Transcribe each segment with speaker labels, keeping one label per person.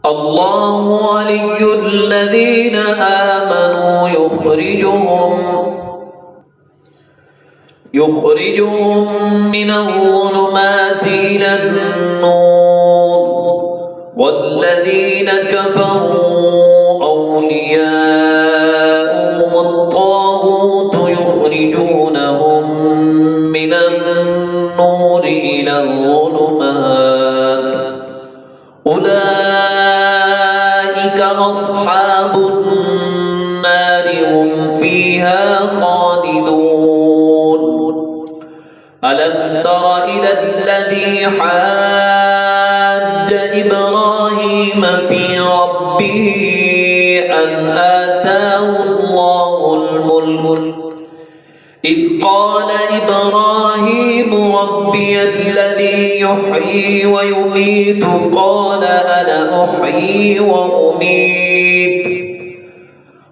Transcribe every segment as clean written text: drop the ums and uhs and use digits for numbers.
Speaker 1: الله ولي الذين آمنوا يخرجهم من الظلمات إلى النور والذين كفروا أولياؤهم الطاغوت يخرجونهم من النور إلى الظلمات أولئك أصحاب النار هم فيها خالدون ألم تر إلى الذي حاج إبراهيم في ربه أن آتاه الله الملك إذ قال إبراهيم ربي الذي يحيي ويميت قال أنا أحيي وأميت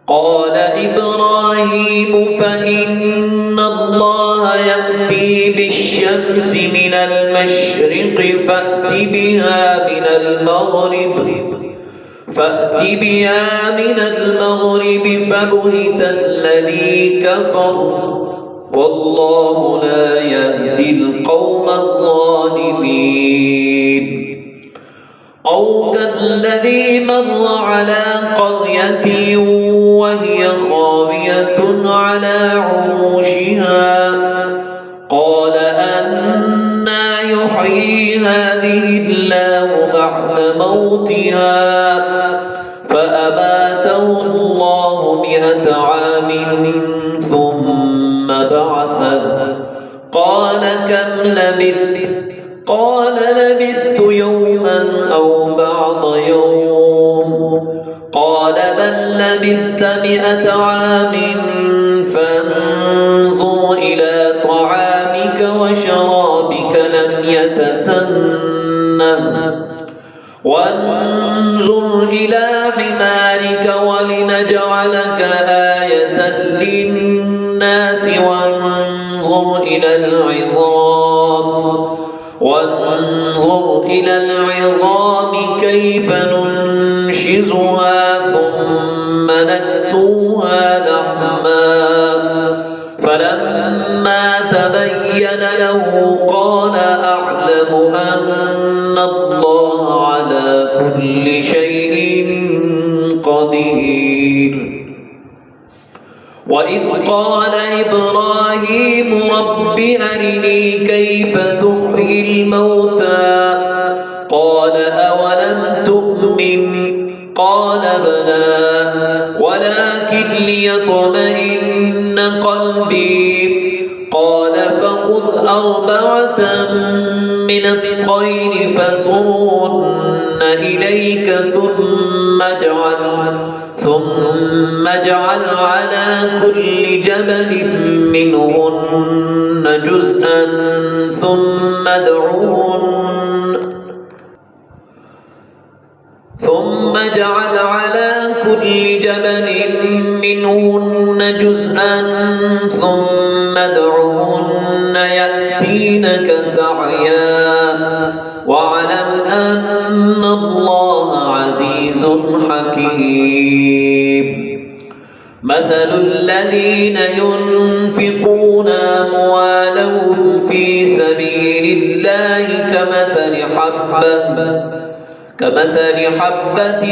Speaker 1: قال إبراهيم فإن الله يأتي بالشمس من المشرق فأت بها من المغرب فبهت الذي كفر والله لا يهدي القوم الظالمين أو كالذي مر على قرية وهي خاوية على عروشها قال أنى يحيي هذه الله بعد موتها فأماته الله 100 عام ثم بعثه قال كم لبثت قال لبثت يوما أو بعض يوم قال بل لبثت 100 عام فانظر إلى طعامك وشرابك لم يتسنه وانظر إلى حمارك ولنجعلك آية للناس وانظر إلى العظام كيف ننشزها ثم نكسوها لحما فلما تبين له قال أعلم أن الله على كل شيء قدير وإذ قال إبراهيم رب أرني كيف تحيي الموتى قال أولم تؤمن قال بلى ولكن ليطمئن قلبي قال فخذ 4 من الطير فصرهن إليك ثم اجعل على كل جبل منهن جزءا ثم اجعل على كل جبل منهن جزءا ثم ادعهن يأتينك سعيا واعلم أن الله عزيز حكيم مثل الذين ينفقون أموالهم في سبيل الله كمثل حبة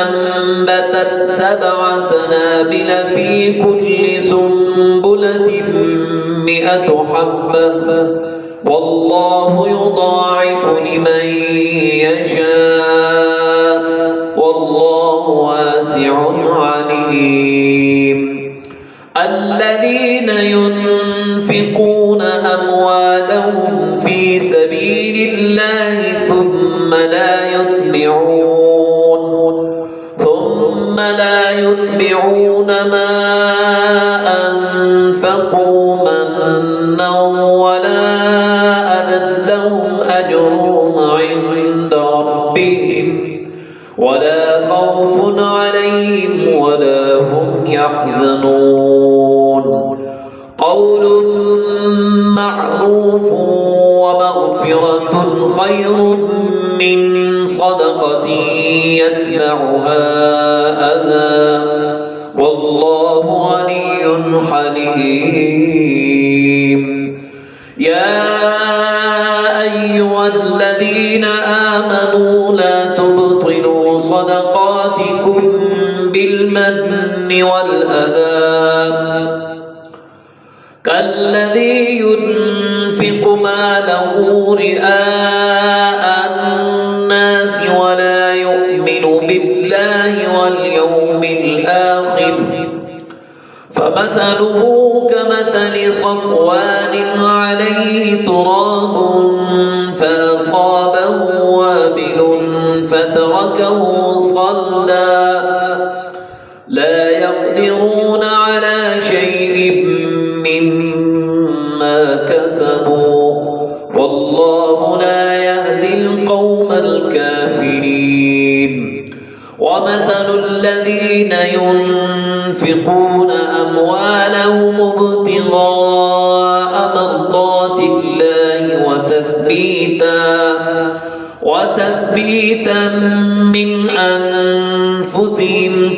Speaker 1: أنبتت 7 سنابل في كل سنبلة 100 حبة والله يضاعف لمن يشاء والله واسع عليم الذين ينفقون أموالهم في سبيل الله ثم لا يتبعون ما أنفقوا منا ولا أذى لهم أجرهم عند ربهم ولا خوف عليهم ولا هم يحزنون قول معروف ومغفرة خير من صدقة صدقة يتبعها أذى والله غني حليم. يا أيها الذين آمنوا لا تبطلوا صدقاتكم بالمن والأذى كالذي ينفق ماله رئاء الناس ولا يؤمن بالله واليوم الآخر فمثله كمثل صفوان عليه تراب فأصابه وابل فتركه صلدا لا يقدرون على شيء مما كسبوا والله لا يهدي القوم الكافرين. ومثل الذين ينفقون أموالهم ابتغاء مرضات الله وتثبيتا من أنفسهم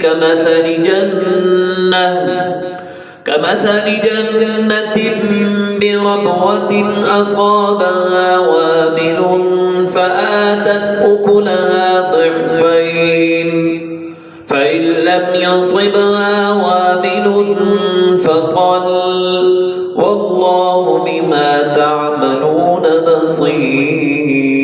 Speaker 1: كمثل جنة بربوة أصابها وابل فآتت أكلها ضعفين فإن لم يصبها وابل فطل والله بما تعملون بصير.